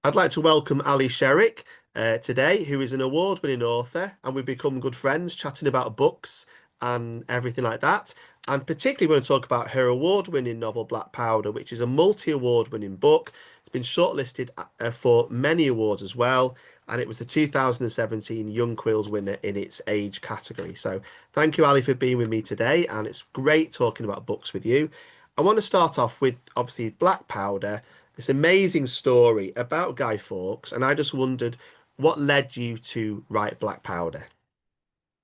I'd like to welcome Ali Sherrick today, who is an award-winning author, and we've become good friends chatting about books and everything like that. And particularly, we're going to talk about her award-winning novel Black Powder, which is a multi-award-winning book. It's been shortlisted for many awards as well, and it was the 2017 Young Quills winner in its age category. So, thank you, Ali, for being with me today, and it's great talking about books with you. I want to start off with obviously Black Powder, this amazing story about Guy Fawkes, and I just wondered what led you to write Black Powder.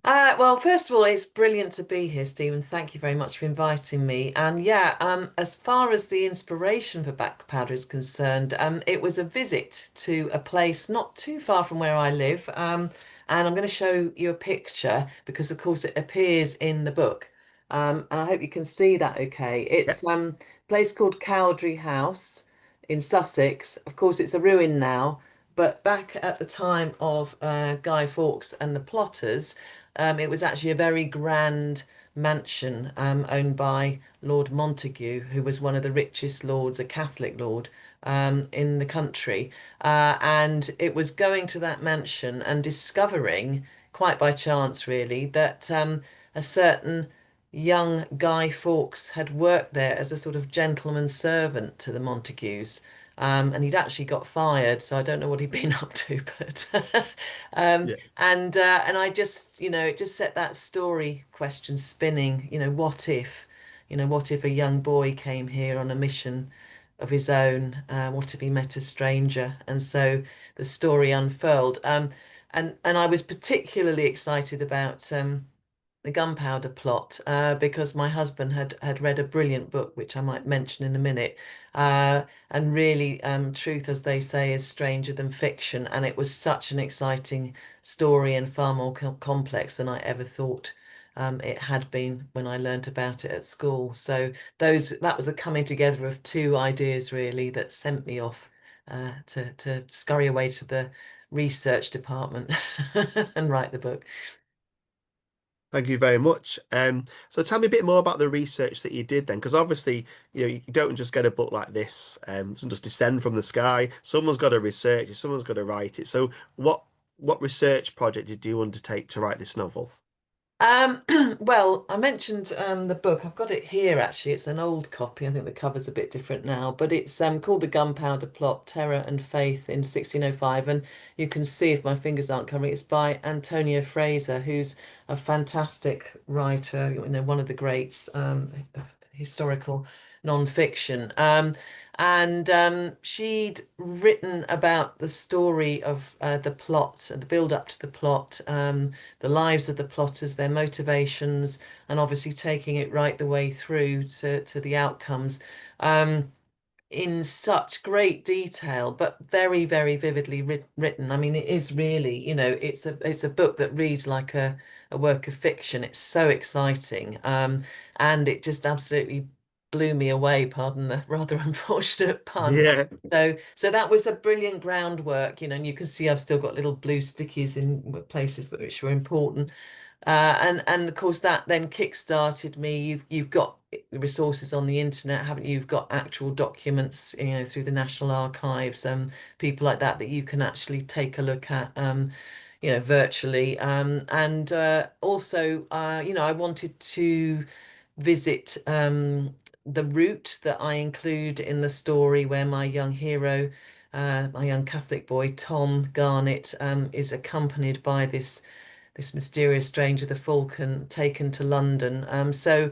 Well, first of all, it's brilliant to be here, Stephen. Thank you very much for inviting me. And yeah, as far as the inspiration for Black Powder is concerned, it was a visit to a place not too far from where I live. And I'm going to show you a picture because, of course, it appears in the book. And I hope you can see that okay. Yeah. It's a place called Cowdray House in Sussex. Of course, it's a ruin now, but back at the time of Guy Fawkes and the plotters. It was actually a very grand mansion owned by Lord Montague, who was one of the richest lords, a Catholic lord, in the country. And it was going to that mansion and discovering, quite by chance really, that a certain young Guy Fawkes had worked there as a sort of gentleman servant to the Montagues. And he'd actually got fired, so I don't know what he'd been up to, but Yeah. and I just, it just set that story question spinning, what if a young boy came here on a mission of his own? What if he met a stranger? And so the story unfurled. And I was particularly excited about the gunpowder plot because my husband had read a brilliant book which I might mention in a minute, and really truth, as they say, is stranger than fiction, and it was such an exciting story and far more complex than I ever thought it had been when I learnt about it at school. So that was a coming together of two ideas really that sent me off to scurry away to the research department and write the book. Thank you very much. So tell me a bit more about the research that you did then, because obviously, you don't just get a book like this, it doesn't just descend from the sky. Someone's got to research it, someone's got to write it. So what research project did you undertake to write this novel? Um, well, I mentioned the book. I've got it here actually. It's an old copy. I think the cover's a bit different now, but it's called The Gunpowder Plot, Terror and Faith in 1605. And you can see if my fingers aren't covering, it's by Antonio Fraser, who's a fantastic writer, one of the greats of historical non-fiction. And she'd written about the story of the plot and the build up to the plot. The lives of the plotters, their motivations, and obviously taking it right the way through to the outcomes in such great detail, but very, very vividly written. I mean, it is really, it's a book that reads like a work of fiction. It's so exciting, and it just absolutely blew me away. Pardon the rather unfortunate pun. Yeah. So that was a brilliant groundwork, and you can see I've still got little blue stickies in places which were important. And of course that then kick-started me. You've got resources on the internet, haven't you? You've got actual documents, through the National Archives, people like that you can actually take a look at, virtually. And also, I wanted to visit the route that I include in the story where my young hero, my young Catholic boy, Tom Garnett, is accompanied by this mysterious stranger, the Falcon, taken to London. So,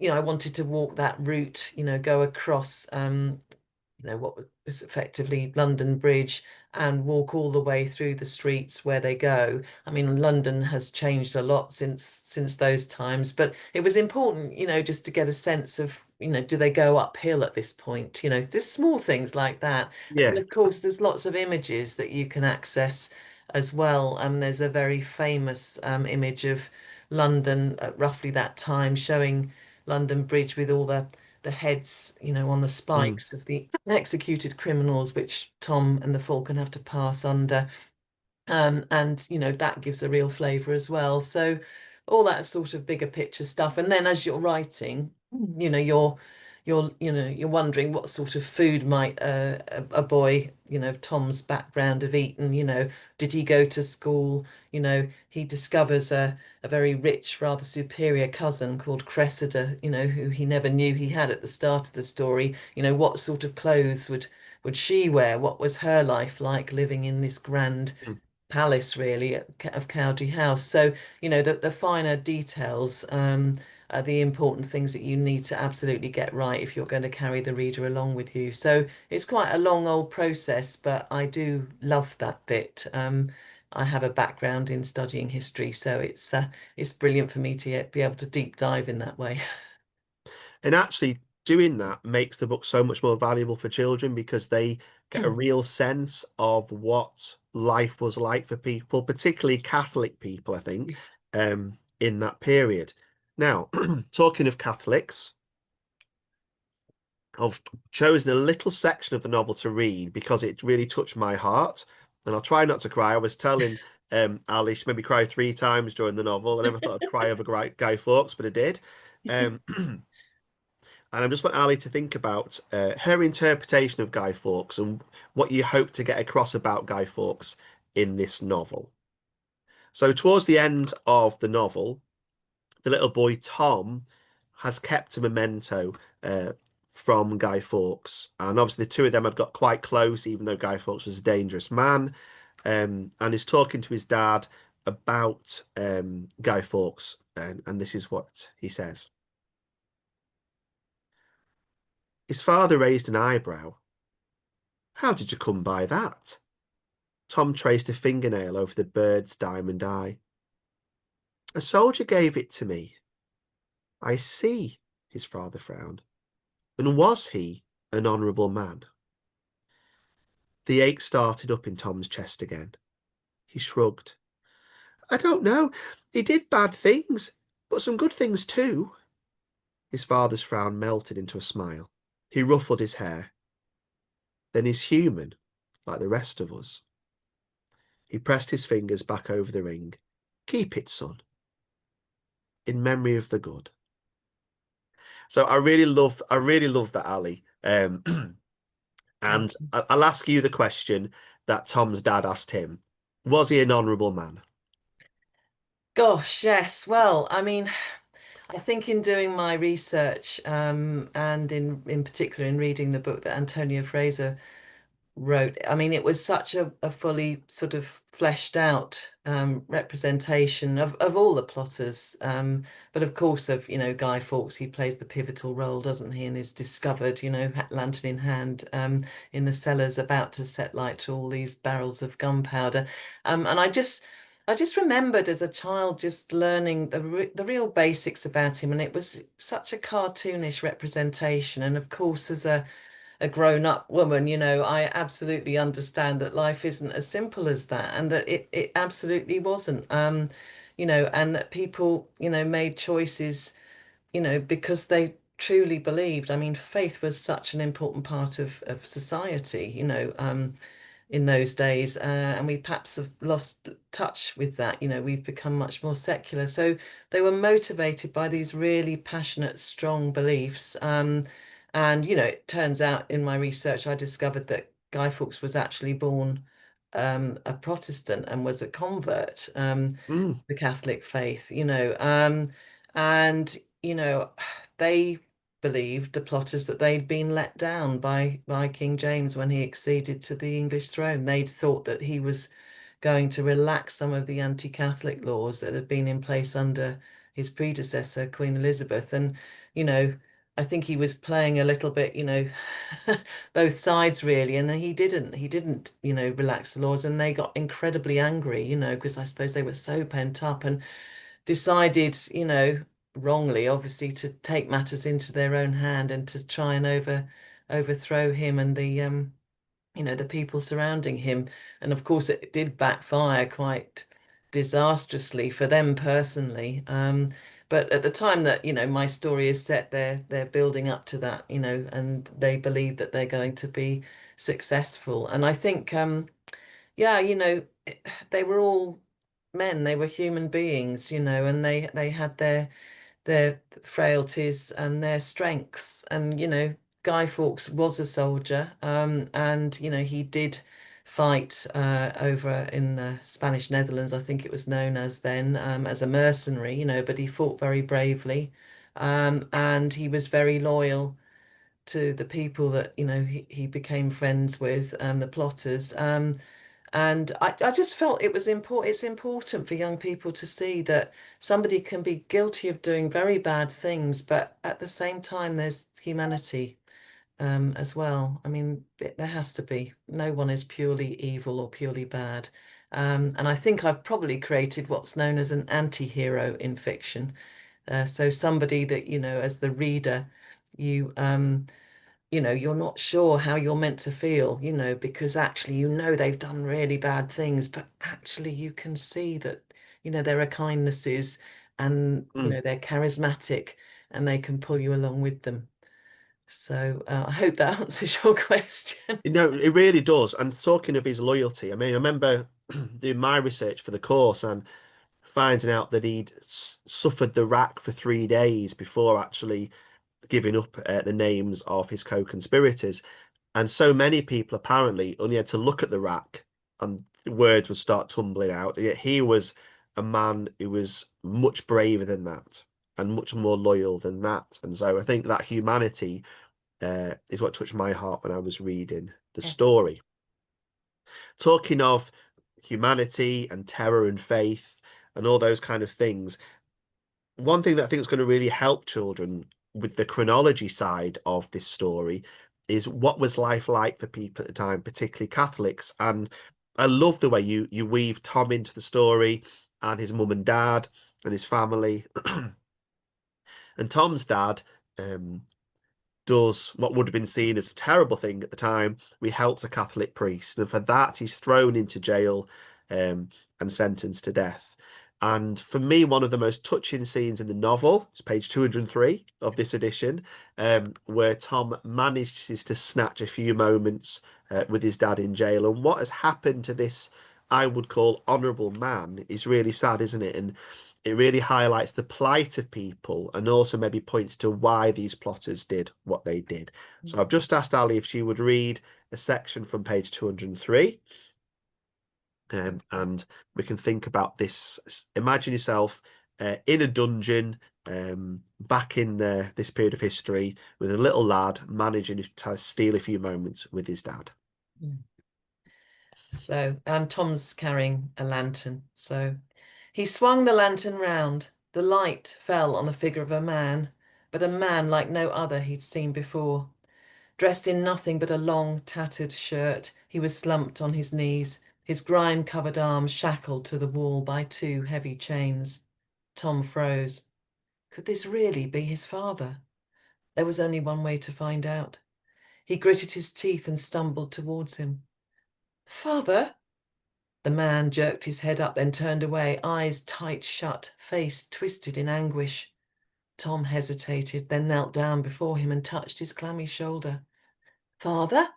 I wanted to walk that route, go across, what was effectively London Bridge and walk all the way through the streets where they go. I mean, London has changed a lot since those times, but it was important, just to get a sense of, do they go uphill at this point? There's small things like that. And Yeah. of course, there's lots of images that you can access as well. There's a very famous image of London at roughly that time, showing London Bridge with all the heads, on the Mm. spikes of the executed criminals, which Tom and the Falcon have to pass under. And that gives a real flavour as well. So all that sort of bigger picture stuff. And then as you're writing, you're you're wondering what sort of food might a boy, of Tom's background have eaten. Did he go to school? He discovers a very rich, rather superior cousin called Cressida, who he never knew he had at the start of the story. What sort of clothes would she wear? What was her life like living in this grand Mm. palace, really, of Cowdray House? So, the finer details are the important things that you need to absolutely get right if you're going to carry the reader along with you. So it's quite a long old process, but I do love that bit. I have a background in studying history, so it's brilliant for me to be able to deep dive in that way. And actually, doing that makes the book so much more valuable for children because they get a real sense of what life was like for people, particularly Catholic people, I think, Yes. in that period. Now, talking of Catholics, I've chosen a little section of the novel to read because it really touched my heart. And I'll try not to cry. I was telling Ali she made me cry 3 times during the novel. I never thought I'd cry over Guy Fawkes, but I did. Um, And I just want Ali to think about her interpretation of Guy Fawkes and what you hope to get across about Guy Fawkes in this novel. So, towards the end of the novel, the little boy Tom has kept a memento uh, from Guy Fawkes. And obviously, the two of them had got quite close, even though Guy Fawkes was a dangerous man. And he's talking to his dad about Guy Fawkes. And this is what he says. His father raised an eyebrow. How did you come by that? Tom traced a fingernail over the bird's diamond eye. A soldier gave it to me. I see, his father frowned. And was he an honourable man? The ache started up in Tom's chest again. He shrugged. I don't know. He did bad things, but some good things too. His father's frown melted into a smile. He ruffled his hair. Then he's human, like the rest of us. He pressed his fingers back over the ring. Keep it, son, in memory of the good. So I really love that, Ali. Thank And you. I'll ask you the question that Tom's dad asked him. Was he an honourable man? Gosh, yes. Well, I mean, I think in doing my research, and in particular in reading the book that Antonia Fraser wrote. I mean, it was such a fully sort of fleshed out representation of all the plotters. But of course, of Guy Fawkes, he plays the pivotal role, doesn't he? And is discovered, lantern in hand, in the cellars, about to set light to all these barrels of gunpowder. And I just remembered as a child just learning the real basics about him, and it was such a cartoonish representation. And of course, as a grown-up woman, I absolutely understand that life isn't as simple as that, and that it absolutely wasn't. And that people, made choices, because they truly believed. I mean, faith was such an important part of society, in those days, and we perhaps have lost touch with that. We've become much more secular. So they were motivated by these really passionate, strong beliefs. And it turns out in my research, I discovered that Guy Fawkes was actually born a Protestant and was a convert, Mm, the Catholic faith. And they believed, the plotters, that they'd been let down by King James when he acceded to the English throne. They'd thought that he was going to relax some of the anti-Catholic laws that had been in place under his predecessor, Queen Elizabeth. And, you know, I think he was playing a little bit, both sides really. And then he didn't, relax the laws, and they got incredibly angry, because I suppose they were so pent up, and decided, wrongly, obviously, to take matters into their own hand and to try and overthrow him and the people surrounding him. And of course, it did backfire quite disastrously for them personally. But at the time that, my story is set, they're building up to that, and they believe that they're going to be successful. And I think, yeah, they were all men, they were human beings, and they had their frailties and their strengths. And, Guy Fawkes was a soldier, and, he did fight over in the Spanish Netherlands, I think it was known as then, as a mercenary, but he fought very bravely. And he was very loyal to the people that, he became friends with, the plotters. And I just felt it was important. It's important for young people to see that somebody can be guilty of doing very bad things, but at the same time, there's humanity as well. I mean, there has to be. No one is purely evil or purely bad. And I think I've probably created what's known as an anti-hero in fiction. So somebody that, as the reader, you you're not sure how you're meant to feel, because actually, they've done really bad things, but actually you can see that, there are kindnesses and, Mm. they're charismatic and they can pull you along with them. So I hope that answers your question. It really does. And talking of his loyalty, I mean, I remember doing my research for the course and finding out that he'd suffered the rack for 3 days before actually giving up the names of his co-conspirators. And so many people apparently only had to look at the rack and the words would start tumbling out. Yet he was a man who was much braver than that and much more loyal than that. And so I think that humanity is what touched my heart when I was reading the Yeah. story. Talking of humanity and terror and faith and all those kind of things, one thing that I think is going to really help children with the chronology side of this story is what was life like for people at the time, particularly Catholics. And I love the way you weave Tom into the story and his mum and dad and his family. And Tom's dad does what would have been seen as a terrible thing at the time. He helps a Catholic priest, and for that he's thrown into jail and sentenced to death. And for me, one of the most touching scenes in the novel is page 203 of this edition, where Tom manages to snatch a few moments with his dad in jail. And what has happened to this, I would call, honourable man is really sad, isn't it? And it really highlights the plight of people and also maybe points to why these plotters did what they did. So I've just asked Ali if she would read a section from page 203. And we can think about this. Imagine yourself in a dungeon back in this period of history with a little lad managing to steal a few moments with his dad. Mm. So, Tom's carrying a lantern. So he swung the lantern round. The light fell on the figure of a man, but a man like no other he'd seen before. Dressed in nothing but a long, tattered shirt, he was slumped on his knees, his grime-covered arms shackled to the wall by two heavy chains. Tom froze. Could this really be his father? There was only one way to find out. He gritted his teeth and stumbled towards him. Father? The man jerked his head up, then turned away, eyes tight shut, face twisted in anguish. Tom hesitated, then knelt down before him and touched his clammy shoulder. Father?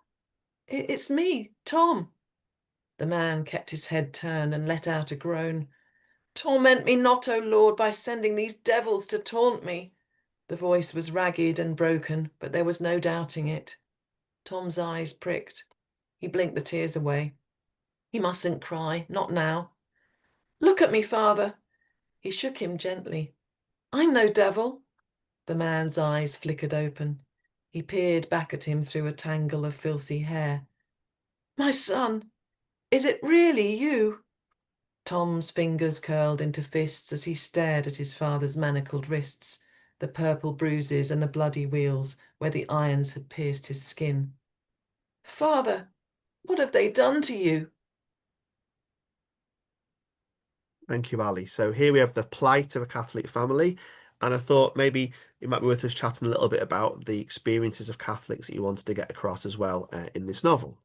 It's me, Tom. The man kept his head turned and let out a groan. Torment me not, O Lord, by sending these devils to taunt me. The voice was ragged and broken, but there was no doubting it. Tom's eyes pricked. He blinked the tears away. He mustn't cry, not now. Look at me, father. He shook him gently. I'm no devil. The man's eyes flickered open. He peered back at him through a tangle of filthy hair. My son, is it really you? Tom's fingers curled into fists as he stared at his father's manacled wrists, the purple bruises and the bloody weals where the irons had pierced his skin. Father, what have they done to you? Thank you, Ali. So here we have the plight of a Catholic family. And I thought maybe it might be worth us chatting a little bit about the experiences of Catholics that you wanted to get across as well in this novel.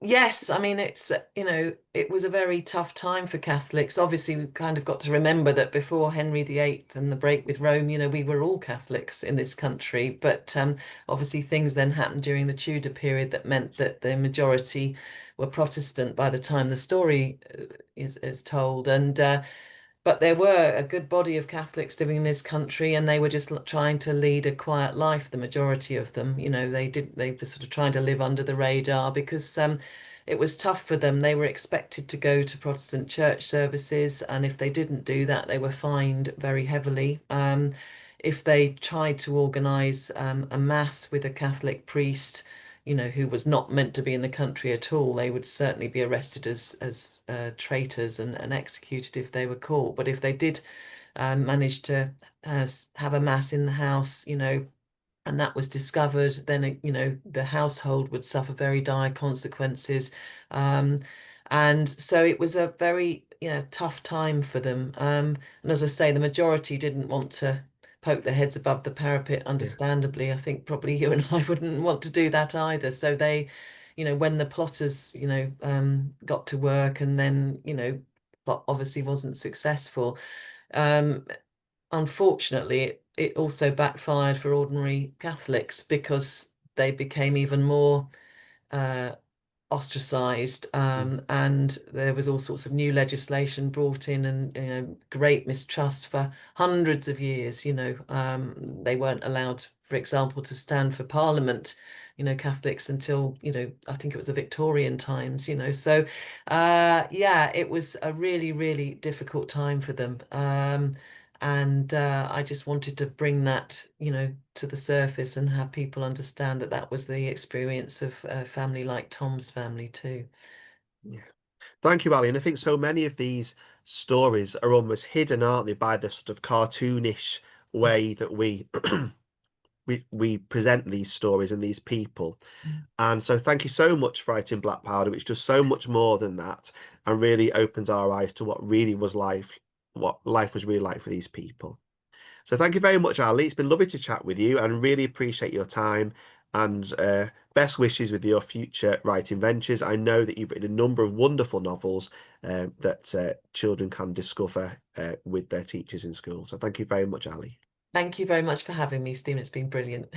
Yes, I mean, it was a very tough time for Catholics. Obviously, we've kind of got to remember that before Henry VIII and the break with Rome, we were all Catholics in this country. But obviously, things then happened during the Tudor period that meant that the majority were Protestant by the time the story is told. And but there were a good body of Catholics living in this country, and they were just trying to lead a quiet life. The majority of them, they were sort of trying to live under the radar because it was tough for them. They were expected to go to Protestant church services, and if they didn't do that, they were fined very heavily. If they tried to organise a mass with a Catholic priest, who was not meant to be in the country at all, they would certainly be arrested as traitors and executed if they were caught. But if they did manage to have a mass in the house, and that was discovered, then the household would suffer very dire consequences. Um, and so it was a very tough time for them. And as I say, the majority didn't want to poke their heads above the parapet, Yeah. understandably. I think probably you and I wouldn't want to do that either. So they, when the plotters, got to work and then, plot obviously wasn't successful. Um, Unfortunately, it also backfired for ordinary Catholics because they became even more uh, ostracized, Mm. and there was all sorts of new legislation brought in, and great mistrust for hundreds of years. They weren't allowed, for example, to stand for Parliament. Catholics until I think it was the Victorian times. So yeah, it was a really, really difficult time for them. And I just wanted to bring that, to the surface and have people understand that that was the experience of a family like Tom's family too. Yeah. Thank you, Ali. And I think so many of these stories are almost hidden, aren't they, by the sort of cartoonish way that we present these stories and these people. And so thank you so much for writing Black Powder, which does so much more than that and really opens our eyes to what life was really like for these people. So thank you very much, Ali. It's been lovely to chat with you and really appreciate your time and best wishes with your future writing ventures. I know that you've written a number of wonderful novels that children can discover with their teachers in school. So thank you very much, Ali. Thank you very much for having me, Stephen. It's been brilliant.